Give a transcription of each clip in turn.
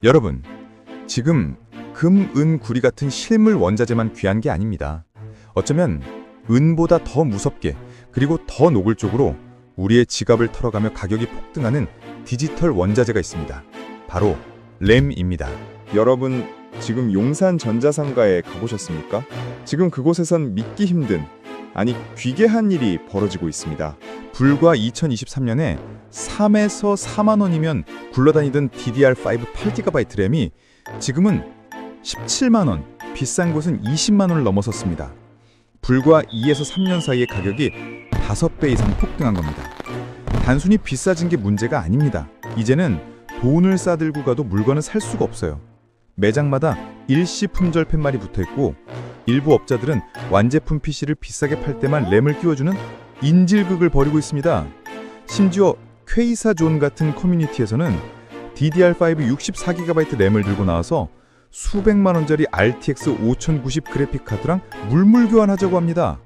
여러분, 지금 금, 은, 구리 같은 실물 원자재만 귀한 게 아닙니다. 어쩌면 은보다 더 무섭게 그리고 더 노골적으로 우리의 지갑을 털어가며 가격이 폭등하는 디지털 원자재가 있습니다. 바로 램입니다. 여러분, 지금 용산 전자상가에 가보셨습니까? 지금 그곳에선 믿기 힘든, 아니 귀괴한 일이 벌어지고 있습니다. 불과 2023년에 3에서 4만 원이면 굴러다니던 DDR5 8GB 램이 지금은 17만 원, 비싼 곳은 20만 원을 넘어섰습니다. 불과 2에서 3년 사이에 가격이 5배 이상 폭등한 겁니다. 단순히 비싸진 게 문제가 아닙니다. 이제는 돈을 싸들고 가도 물건을 살 수가 없어요. 매장마다 일시 품절 팻말이 붙어있고 일부 업자들은 완제품 PC를 비싸게 팔 때만 램을 끼워주는 인질극을 벌이고 있습니다. 심지어 퀘이사존 같은 커뮤니티에서는 DDR5 64GB 램을 들고 나와서 수백만 원짜리 RTX 5090 그래픽카드랑 물물 교환하자고 합니다.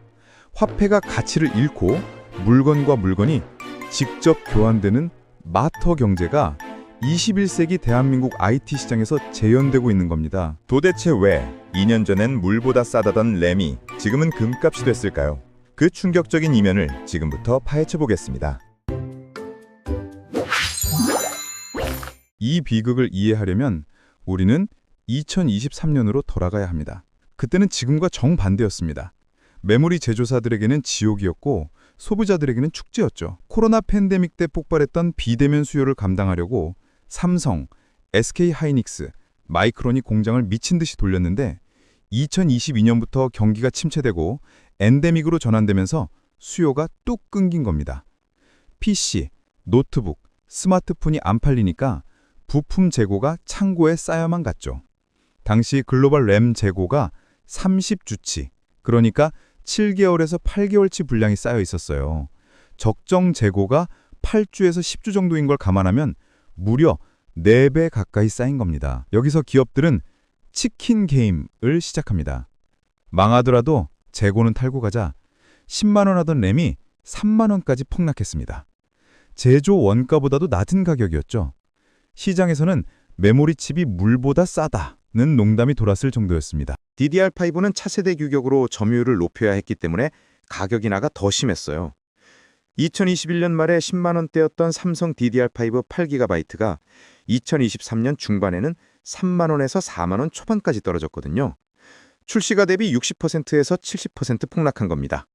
화폐가 가치를 잃고 물건과 물건이 직접 교환되는 마터 경제가 21세기 대한민국 IT 시장에서 재현되고 있는 겁니다. 도대체 왜 2년 전엔 물보다 싸다던 램이 지금은 금값이 됐을까요? 그 충격적인 이면을 지금부터 파헤쳐 보겠습니다. 이 비극을 이해하려면 우리는 2023년으로 돌아가야 합니다. 그때는 지금과 정반대였습니다. 메모리 제조사들에게는 지옥이었고 소비자들에게는 축제였죠. 코로나 팬데믹 때 폭발했던 비대면 수요를 감당하려고 삼성, SK하이닉스, 마이크론이 공장을 미친 듯이 돌렸는데 2022년부터 경기가 침체되고 엔데믹으로 전환되면서 수요가 뚝 끊긴 겁니다. PC, 노트북, 스마트폰이 안 팔리니까 부품 재고가 창고에 쌓여만 갔죠. 당시 글로벌 램 재고가 30주치, 그러니까 7개월에서 8개월치 분량이 쌓여 있었어요. 적정 재고가 8주에서 10주 정도인 걸 감안하면 무려 4배 가까이 쌓인 겁니다. 여기서 기업들은 치킨 게임을 시작합니다. 망하더라도 재고는 탈고 가자 10만 원 하던 램이 3만 원까지 폭락했습니다. 제조 원가보다도 낮은 가격이었죠. 시장에서는 메모리 칩이 물보다 싸다는 농담이 돌았을 정도였습니다. DDR5는 차세대 규격으로 점유율을 높여야 했기 때문에 가격 인하가 더 심했어요. 2021년 말에 10만 원대였던 삼성 DDR5 8GB가 2023년 중반에는 3만 원에서 4만 원 초반까지 떨어졌거든요. 출시가 대비 60%에서 70% 폭락한 겁니다.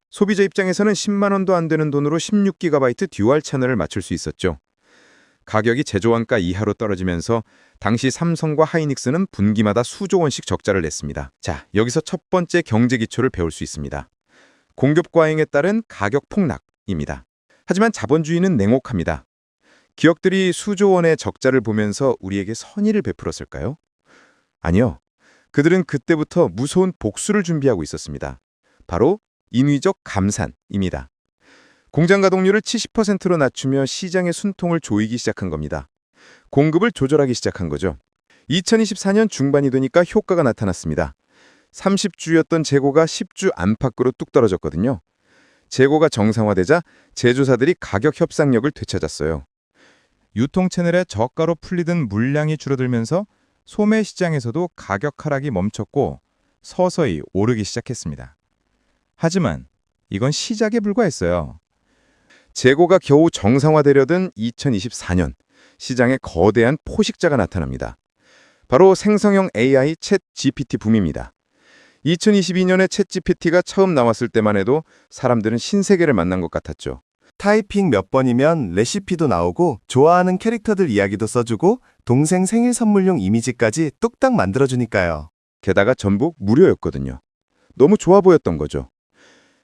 소비자 입장에서는 10만 원도 안 되는 돈으로 16GB 듀얼 채널을 맞출 수 있었죠. 가격이 제조원가 이하로 떨어지면서 당시 삼성과 하이닉스는 분기마다 수조 원씩 적자를 냈습니다. 자, 여기서 첫 번째 경제 기초를 배울 수 있습니다. 공급 과잉에 따른 가격 폭락입니다. 하지만 자본주의는 냉혹합니다. 기업들이 수조 원의 적자를 보면서 우리에게 선의를 베풀었을까요? 아니요. 그들은 그때부터 무서운 복수를 준비하고 있었습니다. 바로 인위적 감산입니다. 공장 가동률을 70%로 낮추며 시장의 순통을 조이기 시작한 겁니다. 공급을 조절하기 시작한 거죠. 2024년 중반이 되니까 효과가 나타났습니다. 30주였던 재고가 10주 안팎으로 뚝 떨어졌거든요. 재고가 정상화되자 제조사들이 가격 협상력을 되찾았어요. 유통 채널에 저가로 풀리던 물량이 줄어들면서 소매 시장에서도 가격 하락이 멈췄고 서서히 오르기 시작했습니다. 하지만 이건 시작에 불과했어요. 재고가 겨우 정상화되려던 2024년, 시장에 거대한 포식자가 나타납니다. 바로 생성형 AI 챗 GPT 붐입니다. 2022년에 챗 GPT가 처음 나왔을 때만 해도 사람들은 신세계를 만난 것 같았죠. 타이핑 몇 번이면 레시피도 나오고 좋아하는 캐릭터들 이야기도 써주고 동생 생일 선물용 이미지까지 뚝딱 만들어주니까요. 게다가 전부 무료였거든요. 너무 좋아 보였던 거죠.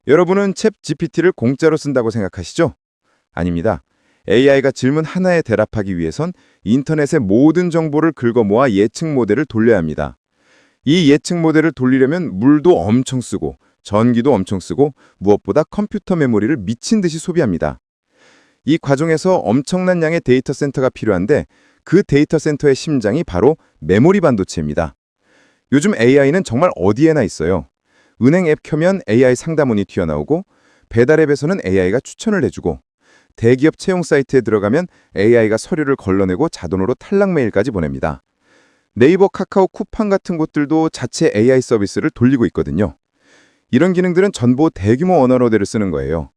여러분은 챗 GPT를 공짜로 쓴다고 생각하시죠? 아닙니다. AI가 질문 하나에 대답하기 위해선 인터넷의 모든 정보를 긁어 모아 예측 모델을 돌려야 합니다. 이 예측 모델을 돌리려면 물도 엄청 쓰고 전기도 엄청 쓰고 무엇보다 컴퓨터 메모리를 미친 듯이 소비합니다. 이 과정에서 엄청난 양의 데이터 센터가 필요한데 그 데이터 센터의 심장이 바로 메모리 반도체입니다. 요즘 AI는 정말 어디에나 있어요. 은행 앱 켜면 AI 상담원이 튀어나오고 배달 앱에서는 AI가 추천을 해주고 대기업 채용 사이트에 들어가면 AI가 서류를 걸러내고 자동으로 탈락 메일까지 보냅니다. 네이버, 카카오, 쿠팡 같은 곳들도 자체 AI 서비스를 돌리고 있거든요. 이런 기능들은 전부 대규모 언어 모델을 쓰는 거예요.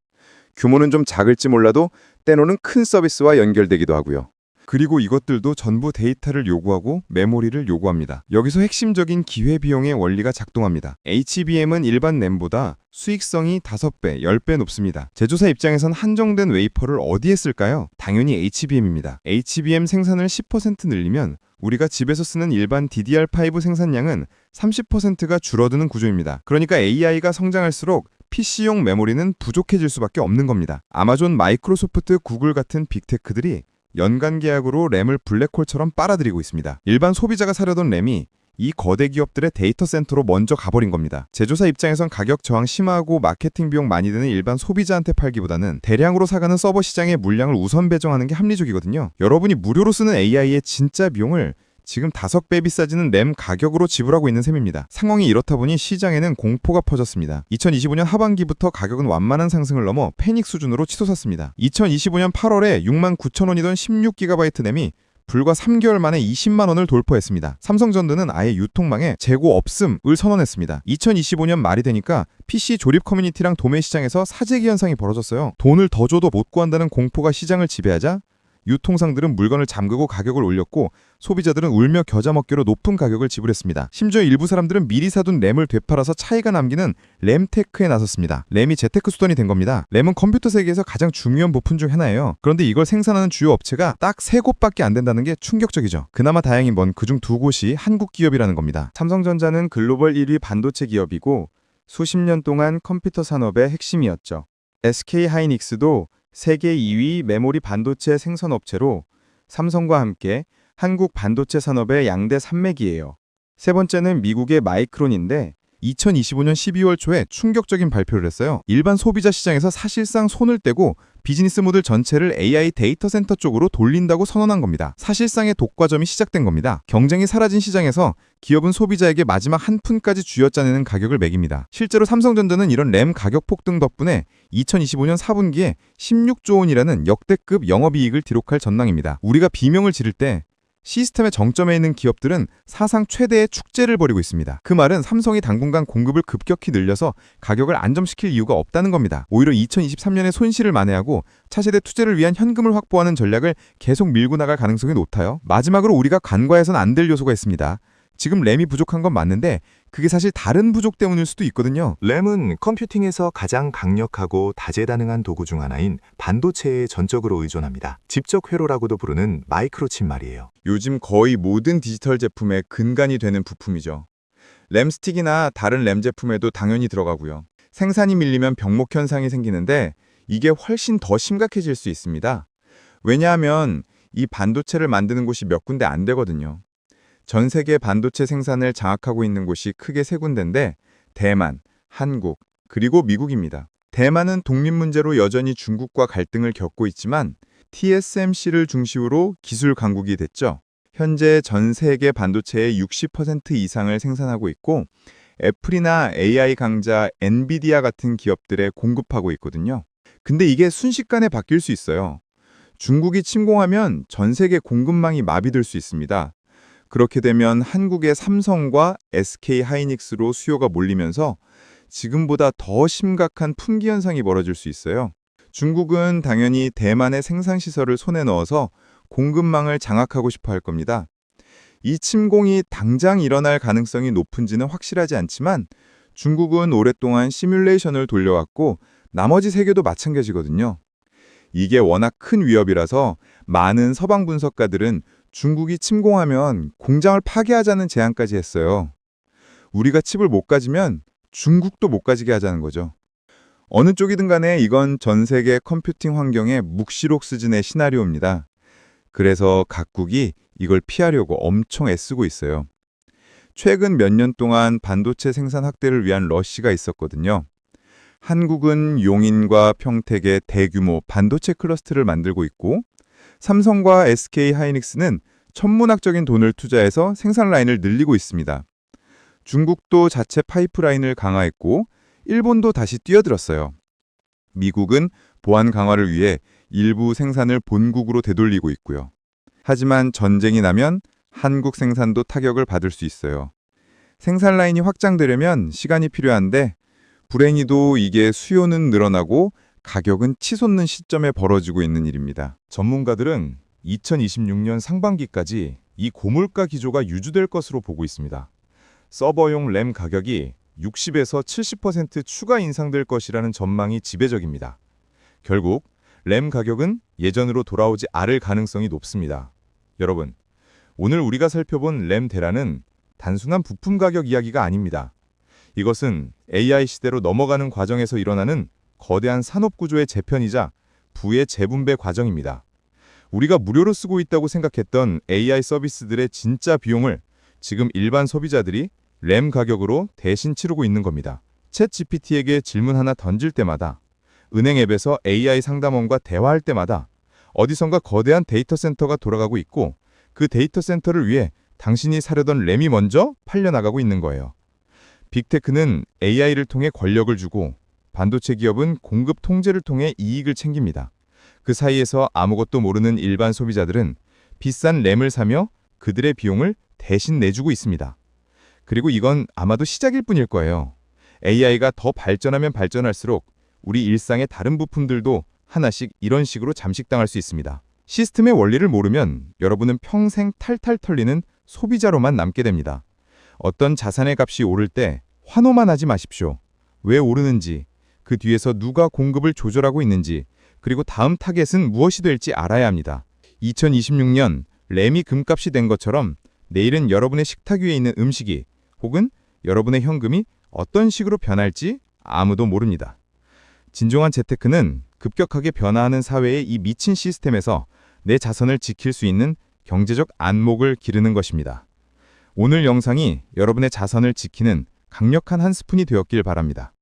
규모는 좀 작을지 몰라도 때로는 큰 서비스와 연결되기도 하고요. 그리고 이것들도 전부 데이터를 요구하고 메모리를 요구합니다. 여기서 핵심적인 기회비용의 원리가 작동합니다. HBM은 일반 램보다 수익성이 5배, 10배 높습니다. 제조사 입장에선 한정된 웨이퍼를 어디에 쓸까요? 당연히 HBM입니다. HBM 생산을 10% 늘리면 우리가 집에서 쓰는 일반 DDR5 생산량은 30%가 줄어드는 구조입니다. 그러니까 AI가 성장할수록 PC용 메모리는 부족해질 수밖에 없는 겁니다. 아마존, 마이크로소프트, 구글 같은 빅테크들이 연간 계약으로 램을 블랙홀처럼 빨아들이고 있습니다. 일반 소비자가 사려던 램이 이 거대 기업들의 데이터 센터로 먼저 가버린 겁니다. 제조사 입장에선 가격 저항 심하고 마케팅 비용 많이 드는 일반 소비자한테 팔기보다는 대량으로 사가는 서버 시장의 물량을 우선 배정하는 게 합리적이거든요. 여러분이 무료로 쓰는 AI의 진짜 비용을 지금 5배 비싸지는 램 가격으로 지불하고 있는 셈입니다. 상황이 이렇다 보니 시장에는 공포가 퍼졌습니다. 2025년 하반기부터 가격은 완만한 상승을 넘어 패닉 수준으로 치솟았습니다. 2025년 8월에 69,000원이던 16GB 램이 불과 3개월 만에 20만 원을 돌파했습니다. 삼성전자는 아예 유통망에 재고 없음을 선언했습니다. 2025년 말이 되니까 PC 조립 커뮤니티랑 도매 시장에서 사재기 현상이 벌어졌어요. 돈을 더 줘도 못 구한다는 공포가 시장을 지배하자 유통상들은 물건을 잠그고 가격을 올렸고 소비자들은 울며 겨자 먹기로 높은 가격을 지불했습니다. 심지어 일부 사람들은 미리 사둔 램을 되팔아서 차이가 남기는 램테크에 나섰습니다. 램이 재테크 수단이 된 겁니다. 램은 컴퓨터 세계에서 가장 중요한 부품 중 하나예요. 그런데 이걸 생산하는 주요 업체가 딱 3곳밖에 안 된다는 게 충격적이죠. 그나마 다행인 건 그중 2곳이 한국 기업이라는 겁니다. 삼성전자는 글로벌 1위 반도체 기업이고 수십 년 동안 컴퓨터 산업의 핵심이었죠. SK하이닉스도 세계 2위 메모리 반도체 생산업체로 삼성과 함께 한국 반도체 산업의 양대 산맥이에요. 세 번째는 미국의 마이크론인데 2025년 12월 초에 충격적인 발표를 했어요. 일반 소비자 시장에서 사실상 손을 떼고 비즈니스 모델 전체를 AI 데이터 센터 쪽으로 돌린다고 선언한 겁니다. 사실상의 독과점이 시작된 겁니다. 경쟁이 사라진 시장에서 기업은 소비자에게 마지막 한 푼까지 쥐어짜내는 가격을 매깁니다. 실제로 삼성전자는 이런 램 가격 폭등 덕분에 2025년 4분기에 16조 원이라는 역대급 영업이익을 기록할 전망입니다. 우리가 비명을 지를 때 시스템의 정점에 있는 기업들은 사상 최대의 축제를 벌이고 있습니다. 그 말은 삼성이 당분간 공급을 급격히 늘려서 가격을 안정시킬 이유가 없다는 겁니다. 오히려 2023년에 손실을 만회하고 차세대 투자를 위한 현금을 확보하는 전략을 계속 밀고 나갈 가능성이 높아요. 마지막으로 우리가 간과해서는 안 될 요소가 있습니다. 지금 램이 부족한 건 맞는데 그게 사실 다른 부족 때문일 수도 있거든요. 램은 컴퓨팅에서 가장 강력하고 다재다능한 도구 중 하나인 반도체에 전적으로 의존합니다. 집적 회로라고도 부르는 마이크로칩 말이에요. 요즘 거의 모든 디지털 제품의 근간이 되는 부품이죠. 램스틱이나 다른 램 제품에도 당연히 들어가고요. 생산이 밀리면 병목 현상이 생기는데 이게 훨씬 더 심각해질 수 있습니다. 왜냐하면 이 반도체를 만드는 곳이 몇 군데 안 되거든요. 전 세계 반도체 생산을 장악하고 있는 곳이 크게 3군데인데 대만, 한국, 그리고 미국입니다. 대만은 독립 문제로 여전히 중국과 갈등을 겪고 있지만 TSMC를 중심으로 기술 강국이 됐죠. 현재 전 세계 반도체의 60% 이상을 생산하고 있고 애플이나 AI 강자 엔비디아 같은 기업들에 공급하고 있거든요. 근데 이게 순식간에 바뀔 수 있어요. 중국이 침공하면 전 세계 공급망이 마비될 수 있습니다. 그렇게 되면 한국의 삼성과 SK하이닉스로 수요가 몰리면서 지금보다 더 심각한 품귀 현상이 벌어질 수 있어요. 중국은 당연히 대만의 생산시설을 손에 넣어서 공급망을 장악하고 싶어 할 겁니다. 이 침공이 당장 일어날 가능성이 높은지는 확실하지 않지만 중국은 오랫동안 시뮬레이션을 돌려왔고 나머지 세계도 마찬가지거든요. 이게 워낙 큰 위협이라서 많은 서방 분석가들은 중국이 침공하면 공장을 파괴하자는 제안까지 했어요. 우리가 칩을 못 가지면 중국도 못 가지게 하자는 거죠. 어느 쪽이든 간에 이건 전 세계 컴퓨팅 환경의 묵시록 수준의 시나리오입니다. 그래서 각국이 이걸 피하려고 엄청 애쓰고 있어요. 최근 몇 년 동안 반도체 생산 확대를 위한 러시가 있었거든요. 한국은 용인과 평택에 대규모 반도체 클러스터를 만들고 있고 삼성과 SK하이닉스는 천문학적인 돈을 투자해서 생산 라인을 늘리고 있습니다. 중국도 자체 파이프라인을 강화했고 일본도 다시 뛰어들었어요. 미국은 보안 강화를 위해 일부 생산을 본국으로 되돌리고 있고요. 하지만 전쟁이 나면 한국 생산도 타격을 받을 수 있어요. 생산 라인이 확장되려면 시간이 필요한데 불행히도 이게 수요는 늘어나고 가격은 치솟는 시점에 벌어지고 있는 일입니다. 전문가들은 2026년 상반기까지 이 고물가 기조가 유지될 것으로 보고 있습니다. 서버용 램 가격이 60에서 70% 추가 인상될 것이라는 전망이 지배적입니다. 결국 램 가격은 예전으로 돌아오지 않을 가능성이 높습니다. 여러분, 오늘 우리가 살펴본 램 대란은 단순한 부품 가격 이야기가 아닙니다. 이것은 AI 시대로 넘어가는 과정에서 일어나는 거대한 산업 구조의 재편이자 부의 재분배 과정입니다. 우리가 무료로 쓰고 있다고 생각했던 AI 서비스들의 진짜 비용을 지금 일반 소비자들이 램 가격으로 대신 치르고 있는 겁니다. 챗 GPT에게 질문 하나 던질 때마다, 은행 앱에서 AI 상담원과 대화할 때마다 어디선가 거대한 데이터 센터가 돌아가고 있고 그 데이터 센터를 위해 당신이 사려던 램이 먼저 팔려나가고 있는 거예요. 빅테크는 AI를 통해 권력을 주고 반도체 기업은 공급 통제를 통해 이익을 챙깁니다. 그 사이에서 아무것도 모르는 일반 소비자들은 비싼 램을 사며 그들의 비용을 대신 내주고 있습니다. 그리고 이건 아마도 시작일 뿐일 거예요. AI가 더 발전하면 발전할수록 우리 일상의 다른 부품들도 하나씩 이런 식으로 잠식당할 수 있습니다. 시스템의 원리를 모르면 여러분은 평생 탈탈 털리는 소비자로만 남게 됩니다. 어떤 자산의 값이 오를 때 환호만 하지 마십시오. 왜 오르는지, 그 뒤에서 누가 공급을 조절하고 있는지, 그리고 다음 타겟은 무엇이 될지 알아야 합니다. 2026년 램이 금값이 된 것처럼 내일은 여러분의 식탁 위에 있는 음식이 혹은 여러분의 현금이 어떤 식으로 변할지 아무도 모릅니다. 진정한 재테크는 급격하게 변화하는 사회의 이 미친 시스템에서 내 자선을 지킬 수 있는 경제적 안목을 기르는 것입니다. 오늘 영상이 여러분의 자선을 지키는 강력한 한 스푼이 되었길 바랍니다.